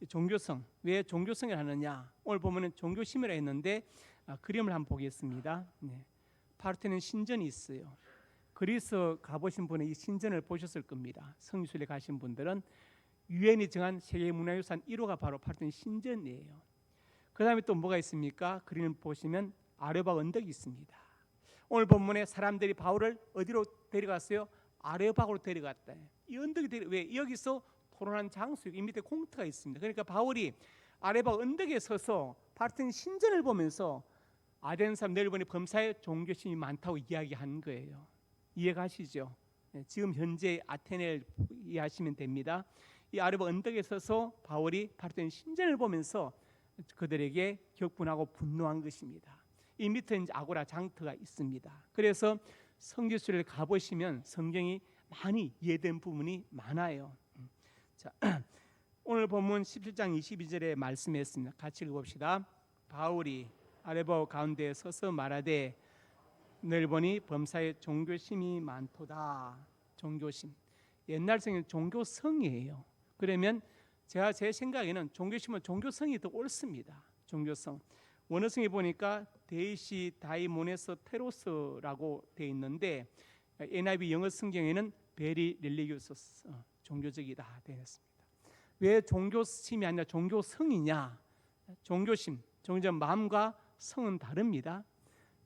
종교성, 왜 종교성을 하느냐? 오늘 보면은 종교심이라 했는데 그림을 한번 보겠습니다. 네. 파르테논 신전이 있어요. 그리스 가보신 분은 이 신전을 보셨을 겁니다. 성지순례 가신 분들은 유엔이 정한 세계문화유산 1호가 바로 파르테논 신전이에요. 그 다음에 또 뭐가 있습니까? 그림을 보시면 아레오파고 언덕이 있습니다. 오늘 본문에 사람들이 바울을 어디로 데려갔어요? 아레오파고로 데려갔다. 이 언덕이 왜 여기서 토론한 장소, 이 밑에 공터가 있습니다. 그러니까 바울이 아레오파고 언덕에 서서 파르테논 신전을 보면서 아덴 사람 멜본이 범사에 종교심이 많다고 이야기한 거예요. 이해가시죠? 지금 현재 아테네를 이해하시면 됩니다. 이 아레오파고 언덕에 서서 바울이 파르테논 신전을 보면서 그들에게 격분하고 분노한 것입니다. 이 밑에 이제 아고라 장터가 있습니다. 그래서 성지순례를 가보시면 성경이 많이 이해된 부분이 많아요. 자, 오늘 본문 17장 22절에 말씀했습니다. 같이 읽어봅시다. 바울이 아레오파고 가운데 서서 말하되 늘 보니 범사에 종교심이 많도다. 종교심. 옛날 성경 종교성이에요. 그러면 제 생각에는 종교심은 종교성이 더 옳습니다. 종교성. 원어성에 보니까 데이시 다이모네스 테로스라고 되어 있는데 NIV 영어 성경에는 베리 릴리기우스 종교적이다 되어 있습니다. 왜 종교심이 아니라 종교성이냐? 종교심, 종교적 마음과 성은 다릅니다.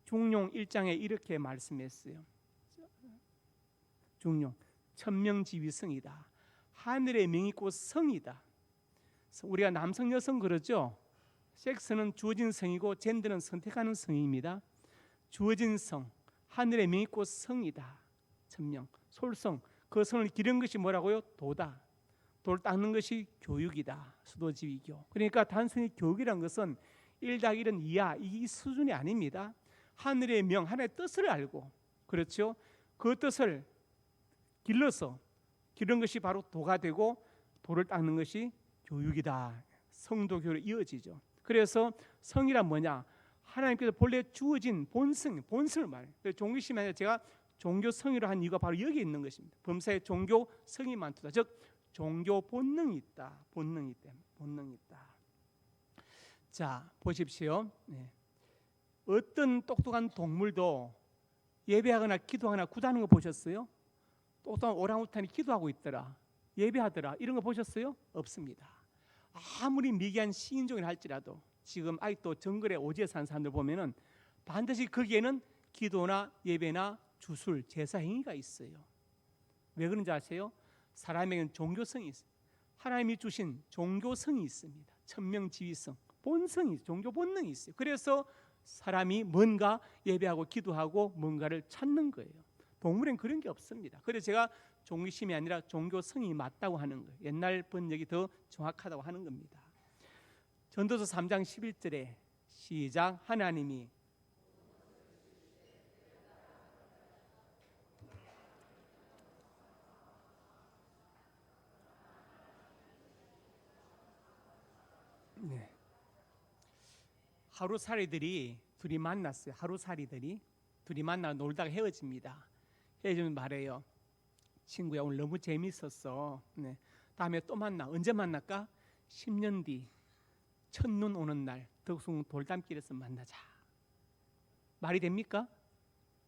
중용 1장에 이렇게 말씀했어요. 중용 천명지위성이다. 하늘의 명이 곧 성이다. 우리가 남성 여성 그러죠. 섹스는 주어진 성이고 젠더는 선택하는 성입니다. 주어진 성, 하늘의 명이 곧 성이다. 천명, 솔성, 그 성을 기른 것이 뭐라고요? 도다. 돌 닦는 것이 교육이다. 수도지위교. 그러니까 단순히 교육이란 것은 1+1은 2야 이 수준이 아닙니다. 하늘의 명, 하나의 뜻을 알고, 그렇죠? 그 뜻을 길러서 기른 것이 바로 도가 되고 도를 닦는 것이 교육이다. 성도교로 이어지죠. 그래서 성이란 뭐냐? 하나님께서 본래 주어진 본성을 말해요. 종교심이 아니라 제가 종교성이라 한 이유가 바로 여기 있는 것입니다. 범사에 종교성이 많도다. 즉 종교 본능이 있다. 본능이 있다. 자, 보십시오. 네. 어떤 똑똑한 동물도 예배하거나 기도하거나 구다는 거 보셨어요? 똑똑한 오랑우탄이 기도하고 있더라, 예배하더라, 이런 거 보셨어요? 없습니다. 아무리 미개한 시인종이라 할지라도 지금 아직도 정글에 오지에 사는 사람들 보면은 반드시 거기에는 기도나 예배나 주술, 제사 행위가 있어요. 왜 그런지 아세요? 사람에게는 종교성이 있어요. 하나님이 주신 종교성이 있습니다. 천명지휘성, 본성이, 종교 본능이 있어요. 그래서 사람이 뭔가 예배하고 기도하고 뭔가를 찾는 거예요. 동물엔 그런 게 없습니다. 그래서 제가 종교심이 아니라 종교성이 맞다고 하는 거예요. 옛날 번역이 더 정확하다고 하는 겁니다. 전도서 3장 11절에 시작. 하나님이 네. 하루살이들이 둘이 만났어요. 하루살이들이 둘이 만나 놀다가 헤어집니다. 헤어지면 말해요. 친구야, 오늘 너무 재밌었어. 네. 다음에 또 만나. 언제 만날까? 10년 뒤 첫눈 오는 날 덕숭 돌담길에서 만나자. 말이 됩니까?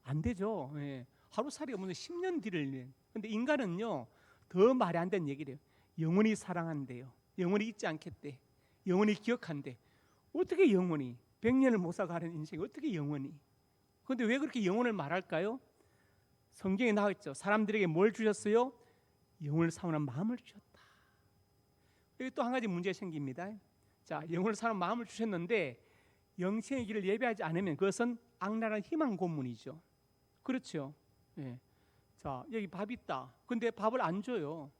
안 되죠. 예. 하루살이가 무슨 10년 뒤를. 근데 인간은요 더 말이 안 되는 얘기를 해요. 영원히 사랑한대요. 영원히 잊지 않겠대. 영원히 기억한대. 어떻게 영원히 100년을 못 살아가는 인생이 어떻게 영원히. 그런데 왜 그렇게 영혼을 말할까요? 성경에 나와 있죠. 사람들에게 뭘 주셨어요? 영혼을 사모하는 마음을 주셨다. 여기 또 한 가지 문제가 생깁니다. 자, 영혼을 사모하는 마음을 주셨는데 영생의 길을 예배하지 않으면 그것은 악랄한 희망 고문이죠. 그렇죠. 예. 자, 여기 밥 있다. 근데 밥을 안 줘요.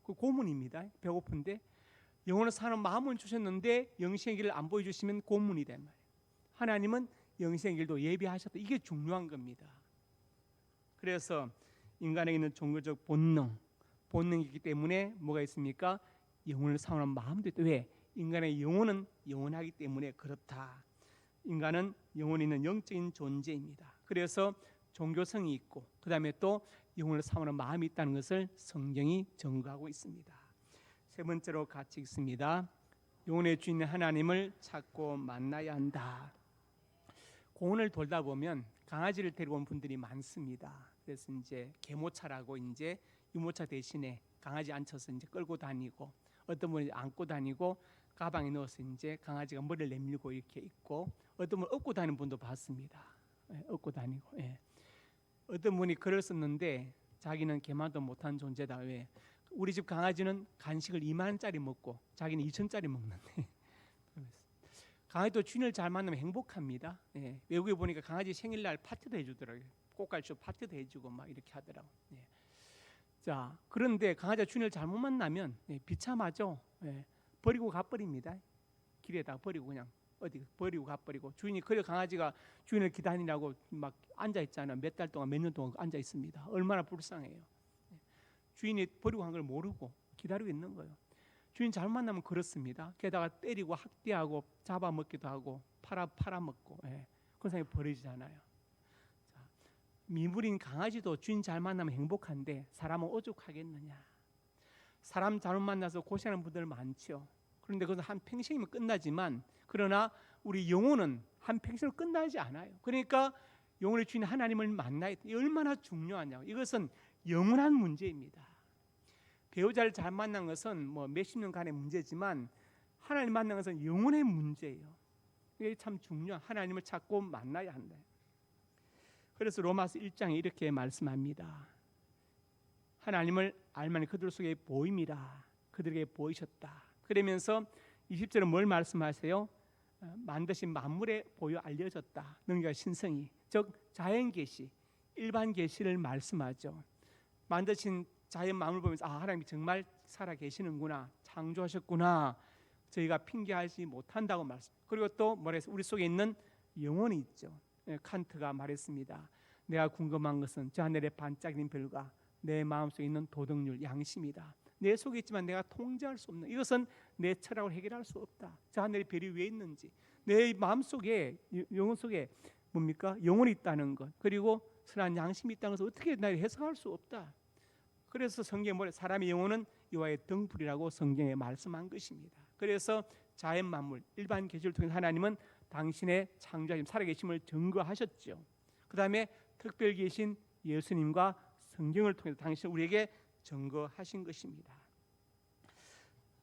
그 고문입니다. 배고픈데 영혼을 사는 마음은 주셨는데 영생의 길을 안 보여주시면 고문이다 말이에요. 하나님은 영생의 길도 예비하셨다. 이게 중요한 겁니다. 그래서 인간에게 있는 종교적 본능이 있기 때문에 뭐가 있습니까? 영혼을 사모하는 마음도 있다. 왜? 인간의 영혼은 영원하기 때문에 그렇다. 인간은 영혼이 있는 영적인 존재입니다. 그래서 종교성이 있고 그 다음에 또 영혼을 사모하는 마음이 있다는 것을 성경이 증거하고 있습니다. 세 번째로 같이 읽습니다. 영혼의 주인 하나님을 찾고 만나야 한다. 공원을 돌다 보면 강아지를 데리고 온 분들이 많습니다. 그래서 이제 개모차라고 이제 유모차 대신에 강아지 앉혀서 이제 끌고 다니고 어떤 분이 안고 다니고 가방에 넣어서 이제 강아지가 머리를 내밀고 이렇게 있고 어떤 분은 업고 다니는 분도 봤습니다. 예, 업고 다니고. 예. 어떤 분이 글을 썼는데 자기는 개만도 못한 존재다. 왜? 우리 집 강아지는 간식을 2만 원짜리 먹고 자기는 2천짜리 먹는데 강아지도 주인을 잘 만나면 행복합니다. 예. 외국에 보니까 강아지 생일날 파티도 해주더라고요. 꽃갈쇼 파티도 해주고 막 이렇게 하더라고. 예. 자, 그런데 강아지가 주인을 잘못 만나면 비참하죠. 예. 버리고 가버립니다. 길에다 버리고 그냥 어디 버리고 가버리고 주인이 그래 강아지가 주인을 기다리라고 막 앉아 있잖아. 몇 달 동안 몇 년 동안 앉아 있습니다. 얼마나 불쌍해요. 예. 주인이 버리고 간 걸 모르고 기다리고 있는 거예요. 주인 잘 만나면 그렇습니다. 게다가 때리고 학대하고 잡아먹기도 하고 팔아먹고 그런 사람이 버려지잖아요. 자, 미물인 강아지도 주인 잘 만나면 행복한데 사람은 오죽하겠느냐. 사람 잘못 만나서 고생하는 분들 많죠. 그런데 그것은 한 평생이면 끝나지만 그러나 우리 영혼은 한 평생으로 끝나지 않아요. 그러니까 영혼의 주인 하나님을 만나야 돼. 얼마나 중요하냐. 이것은 영원한 문제입니다. 배우자를 잘 만난 것은 뭐 몇십 년간의 문제지만 하나님 만난 것은 영혼의 문제예요. 이게 참 중요한 하나님을 찾고 만나야 한다. 그래서 로마서 1장에 이렇게 말씀합니다. 하나님을 알만이 그들 속에 보임이라 그들에게 보이셨다. 그러면서 20절은 뭘 말씀하세요? 만드신 만물에 보여 알려졌다. 능력과 신성이 즉 자연 계시, 일반 계시를 말씀하죠. 만드신 자연 만물 보면서 아 하나님이 정말 살아 계시는구나, 창조하셨구나. 저희가 핑계하지 못한다고 말씀. 그리고 또 뭐래서 우리 속에 있는 영혼이 있죠. 칸트가 말했습니다. 내가 궁금한 것은 저 하늘의 반짝이는 별과 내 마음속에 있는 도덕률, 양심이다. 내 속에 있지만 내가 통제할 수 없는 이것은 내 철학으로 해결할 수 없다. 저 하늘의 별이 왜 있는지 내 마음속에 영혼 속에 뭡니까? 영혼이 있다는 것 그리고 선한 양심이 있다는 것을 어떻게 나 해석할 수 없다. 그래서 성경에 뭐래? 사람의 영혼은 여호와의 등불이라고 성경에 말씀한 것입니다. 그래서 자연 만물, 일반 계시를 통해 하나님은 당신의 창조하심, 살아계심을 증거하셨죠. 그 다음에 특별 계신 예수님과 성경을 통해서 당신 우리에게 증거하신 것입니다.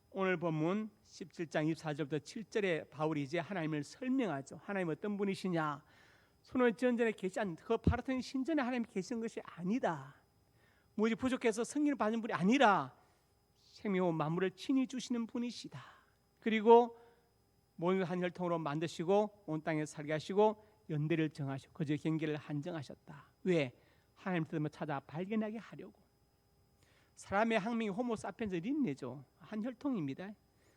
오늘 본문 17장 24절부터 7절에 바울이 이제 하나님을 설명하죠. 하나님 어떤 분이시냐? 손을 전전에 계시지 않는 그 파라톤 신전에 하나님이 계시는 것이 아니다. 무엇이 부족해서 승리를 받는 분이 아니라 생명과 만물을 친히 주시는 분이시다. 그리고 모든 한 혈통으로 만드시고 온 땅에 살게 하시고 연대를 정하시고 그저 경계를 한정하셨다. 왜? 하나님 뜻을 찾아 발견하게 하려고. 사람의 학명이 호모사피엔스 린네죠. 한 혈통입니다.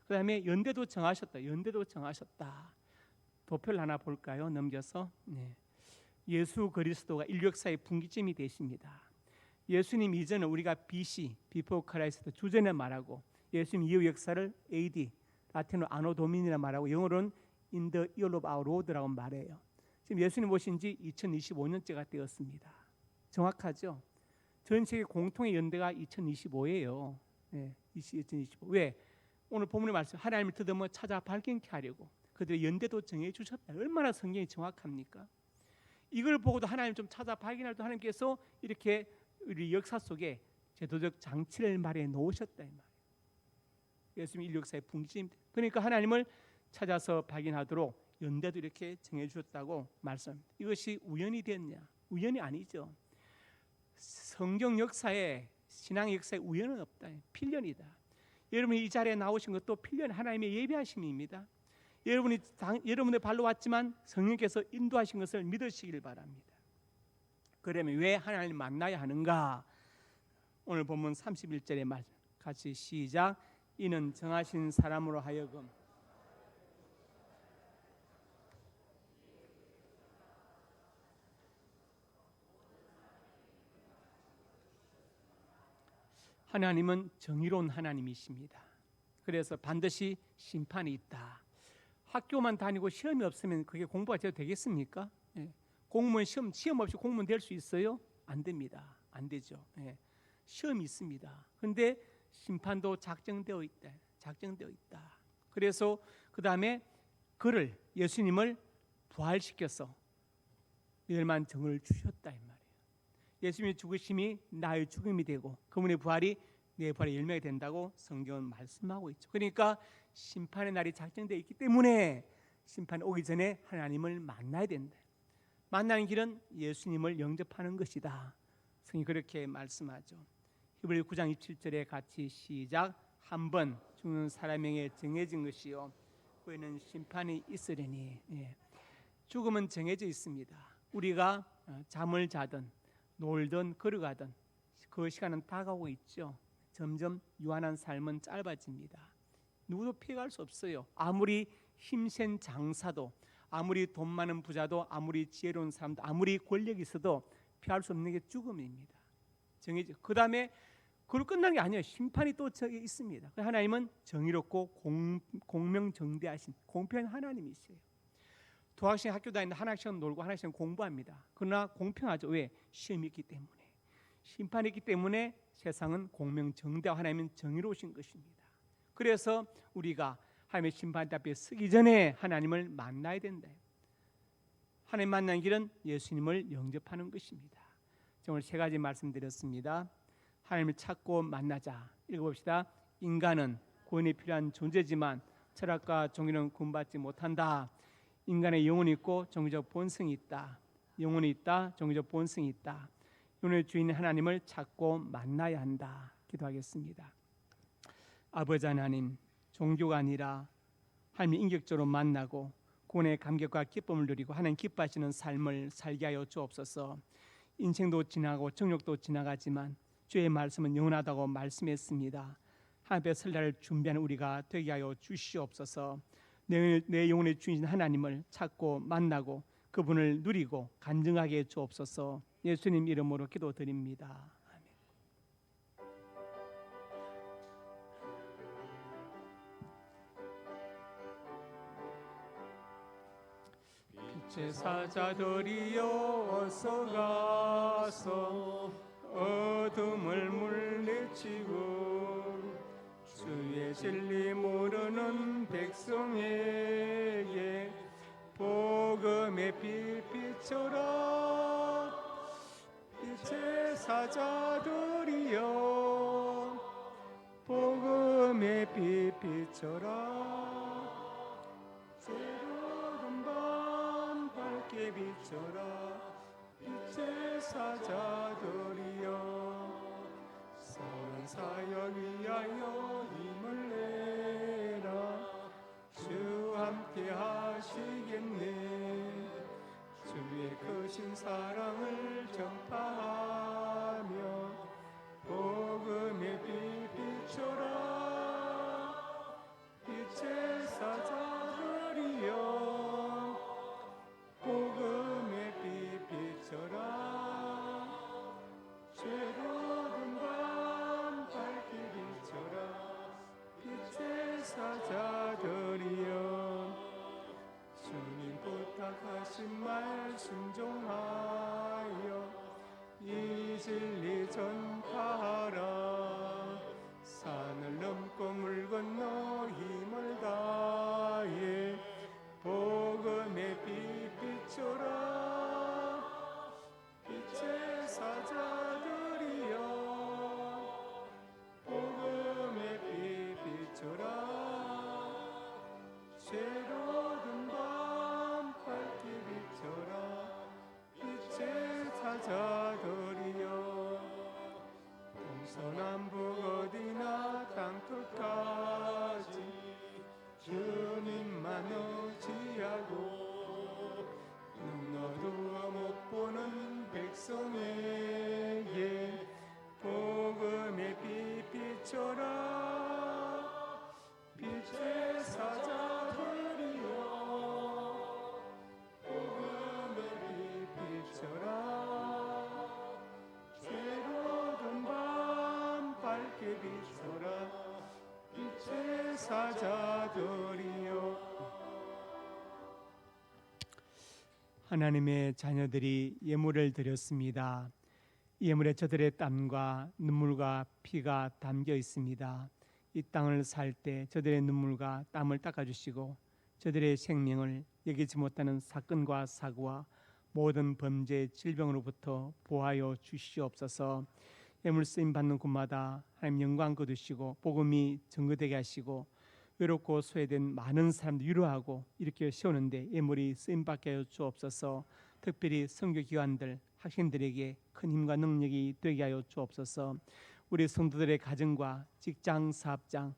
그 다음에 연대도 정하셨다. 연대도 정하셨다. 도표를 하나 볼까요? 넘겨서. 네. 예수 그리스도가 인류 역사의 분기점이 되십니다. 예수님 이전은 우리가 BC, Before Christ 주전에 말하고, 예수님 이후 역사를 AD, 라틴어로 아노 도미니라 말하고, 영어로는 In the year of our Lord라고 말해요. 지금 예수님 오신 지 2025년째가 되었습니다. 정확하죠? 전 세계 공통의 연대가 2025예요. 네, 2025. 왜? 오늘 본문의 말씀, 하나님을 뜯으며 찾아 발견케 하려고 그들의 연대도 정해 주셨다. 얼마나 성경이 정확합니까? 이걸 보고도 하나님 좀 찾아 발견할 때 하나님께서 이렇게 우리 역사 속에 제도적 장치를 마련해 놓으셨다 이 말이에요. 예수님 인류 역사의 분기점입니다. 그러니까 하나님을 찾아서 발견하도록 연대도 이렇게 정해 주셨다고 말씀합니다. 이것이 우연이 됐냐? 우연이 아니죠. 성경 역사에, 신앙 역사에 우연은 없다. 필연이다. 여러분이 이 자리에 나오신 것도 필연 하나님의 예비하심입니다. 여러분의 발로 왔지만 성령께서 인도하신 것을 믿으시길 바랍니다. 그러면 왜 하나님을 만나야 하는가? 오늘 본문 31절의 말씀 같이 시작. 이는 정하신 사람으로 하여금 하나님은 정의로운 하나님이십니다. 그래서 반드시 심판이 있다. 학교만 다니고 시험이 없으면 그게 공부가 제대로 되겠습니까? 예. 공무원 시험 없이 공무원 될 수 있어요? 안 됩니다. 안 되죠. 예. 시험이 있습니다. 그런데 심판도 작정되어 있다. 작정되어 있다. 그래서 그 다음에 그를 예수님을 부활시켜서 멸망 정을 주셨다 이 말이에요. 예수님의 죽으심이 나의 죽음이 되고 그분의 부활이 내 부활의 열매가 된다고 성경은 말씀하고 있죠. 그러니까 심판의 날이 작정되어 있기 때문에 심판이 오기 전에 하나님을 만나야 된다. 만나는 길은 예수님을 영접하는 것이다. 성경이 그렇게 말씀하죠. 히브리 9장 27절에 같이 시작. 한 번 죽는 사람에게 정해진 것이요 후에는 심판이 있으리니. 예. 죽음은 정해져 있습니다. 우리가 잠을 자든 놀든 걸어가든 그 시간은 다가오고 있죠. 점점 유한한 삶은 짧아집니다. 누구도 피해갈 수 없어요. 아무리 힘센 장사도, 아무리 돈 많은 부자도, 아무리 지혜로운 사람도, 아무리 권력이 있어도 피할 수 없는 게 죽음입니다. 정해져. 그 다음에 그걸 끝난 게 아니에요. 심판이 또 저기 있습니다. 하나님은 정의롭고 공명정대하신 공평한 하나님이세요. 두 학생 학교 다니는데 한 학생은 놀고 한 학생은 공부합니다. 그러나 공평하죠. 왜? 시험이 있기 때문에. 심판이 있기 때문에 세상은 공명정대하고 하나님은 정의로우신 것입니다. 그래서 우리가 하나님의 심판 앞에 서기 전에 하나님을 만나야 된다. 하나님 만나는 길은 예수님을 영접하는 것입니다. 오늘 세 가지 말씀드렸습니다. 하나님을 찾고 만나자. 읽어봅시다. 인간은 구원이 필요한 존재지만 철학과 종교는 구원받지 못한다. 인간의 영혼이 있고 종교적 본성이 있다. 영혼이 있다. 종교적 본성이 있다. 영혼의 주인 하나님을 찾고 만나야 한다. 기도하겠습니다. 아버지 하나님, 종교가 아니라 하나님 인격적으로 만나고 구원의 감격과 기쁨을 누리고 하나님 기뻐하시는 삶을 살게 하여 주옵소서. 인생도 지나가고 정욕도 지나가지만 주의 말씀은 영원하다고 말씀했습니다. 하나님 앞에 설 날을 준비하는 우리가 되게 하여 주시옵소서. 내 영혼의 주인 하나님을 찾고 만나고 그분을 누리고 간증하게 해 주옵소서. 예수님 이름으로 기도드립니다. 빛의 사자들이여 어서 가서 어둠을 물리치고 주의 진리 모르는 백성에게 복음의 빛 비춰라. 빛의 사자들이여 복음의 빛 비춰라. 새로운 밤 밝게 비춰라. 비춰라 빛의 사자들이여 선한 사역 위하여 힘을 내라 주 함께 하시겠네 주의 크신 사랑을 전파하며 복음의 빛 비춰라 빛의 사자들이여 복음의 빛 비춰라 죄로운 밤 밝게 비춰라 빛의 사자들이여 주님 부탁하신 말 순종하여 이 진리 전파하라 산을 넘고 물 건너 힘을 다해 복음의 빛 비춰라 빛의 사자들이여 복음의 빛 비춰라 죄로운 밤 밝게 비춰라 빛의 사자들이여 동서남북 어디나 땅끝까지 주님만 의지하고 눈 어두워 못 보는 백성에게 복음의 빛 비춰라 빛의 사자들이여 복음의 빛 비춰라 죄로운 밤 밝게 비춰라 빛의 사자들이여 하나님의 자녀들이 예물을 드렸습니다. 예물에 저들의 땀과 눈물과 피가 담겨 있습니다. 이 땅을 살 때 저들의 눈물과 땀을 닦아주시고 저들의 생명을 여기지 못하는 사건과 사고와 모든 범죄 질병으로부터 보호하여 주시옵소서. 예물 쓰임 받는 곳마다 하나님 영광 거두시고 복음이 증거되게 하시고 외롭고 소외된 많은 사람들 위로하고 이렇게 세우는데 예물이 쓰임 받게 하여 주옵소서. 특별히 선교 기관들 학생들에게 큰 힘과 능력이 되게 하여 주옵소서. 우리 성도들의 가정과 직장 사업장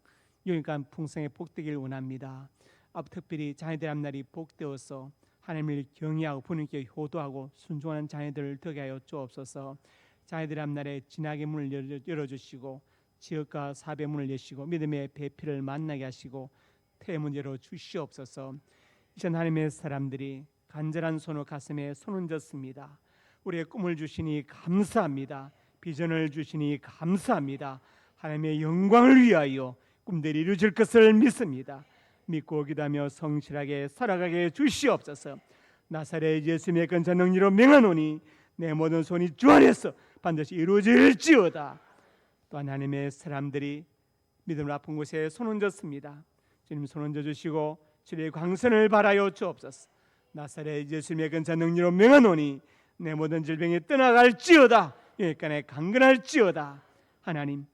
영육간 풍성에 복되길 원합니다. 특별히 자녀들 앞날이 복되어서 하나님을 경외하고 부모님께 효도하고 순종하는 자녀들을 되게 하여 주옵소서. 자녀들 앞날에 진학의 문을 열어주시고 지역과 사업의 문을 여시고 믿음의 배필을 만나게 하시고 태문 열어주시옵소서. 이전 하나님의 사람들이 간절한 손으로 가슴에 손을 얹었습니다. 우리의 꿈을 주시니 감사합니다. 비전을 주시니 감사합니다. 하나님의 영광을 위하여 꿈들이 이루어질 것을 믿습니다. 믿고 기도하며 성실하게 살아가게 주시옵소서. 나사렛 예수님의 근사 능리로 명하노니 내 모든 손이 주 안에서 반드시 이루어질지어다. 또 하나님의 사람들이 믿음을 아픈 곳에 손 얹었습니다. 주님 손 얹어주시고 주의 광선을 발하여 주옵소서. 나사렛 예수님의 근사 능리로 명하노니 내 모든 질병이 떠나갈지어다. 여기까지 강건할지어다. 하나님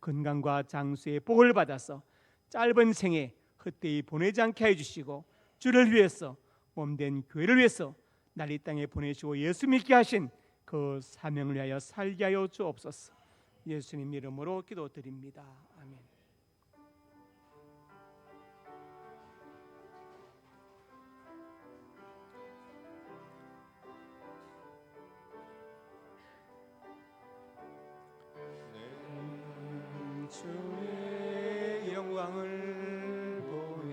건강과 장수의 복을 받아서 짧은 생에 헛되이 보내지 않게 해주시고 주를 위해서 몸된 교회를 위해서 날 이 땅에 보내시고 예수 믿게 하신 그 사명을 위하여 살게 하여 주옵소서. 예수님 이름으로 기도드립니다. 아멘. 주의 영광을 보내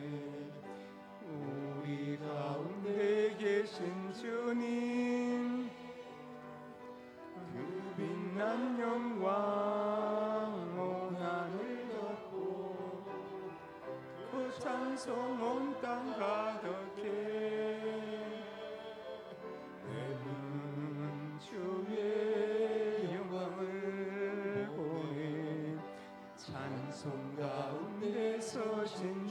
우리 가운데 계신 주님 그 빛난 영광 온 하늘 덮고 그 찬송 온 땅 가득해 내는 주의 영광을 보내 찬송 가운데 서신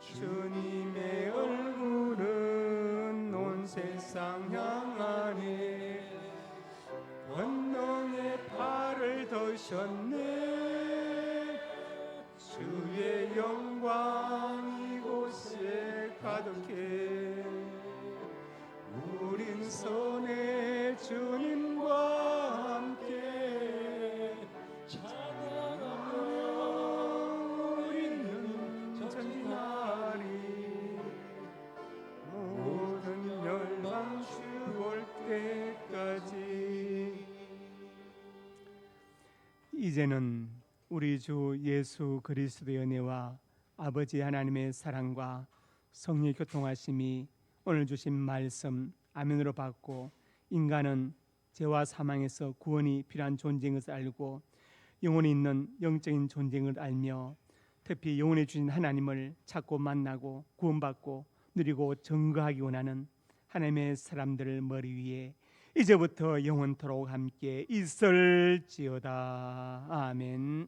주님의 얼굴은 온 세상 향하네 권능의 팔을 드셨네 주의 영광 이곳에 가득해 주님과 함께 찬양하며 우리는 전진하리 모든 열방 주올 때까지. 이제는 우리 주 예수 그리스도의 은혜와 아버지 하나님의 사랑과 성령의 교통하심이 오늘 주신 말씀 아멘으로 받고 인간은 죄와 사망에서 구원이 필요한 존재인 것을 알고 영혼이 있는 영적인 존재인 걸 알며 특히 영혼에 주신 하나님을 찾고 만나고 구원받고 누리고 증거하기 원하는 하나님의 사람들을 머리 위에 이제부터 영원토록 함께 있을지어다. 아멘.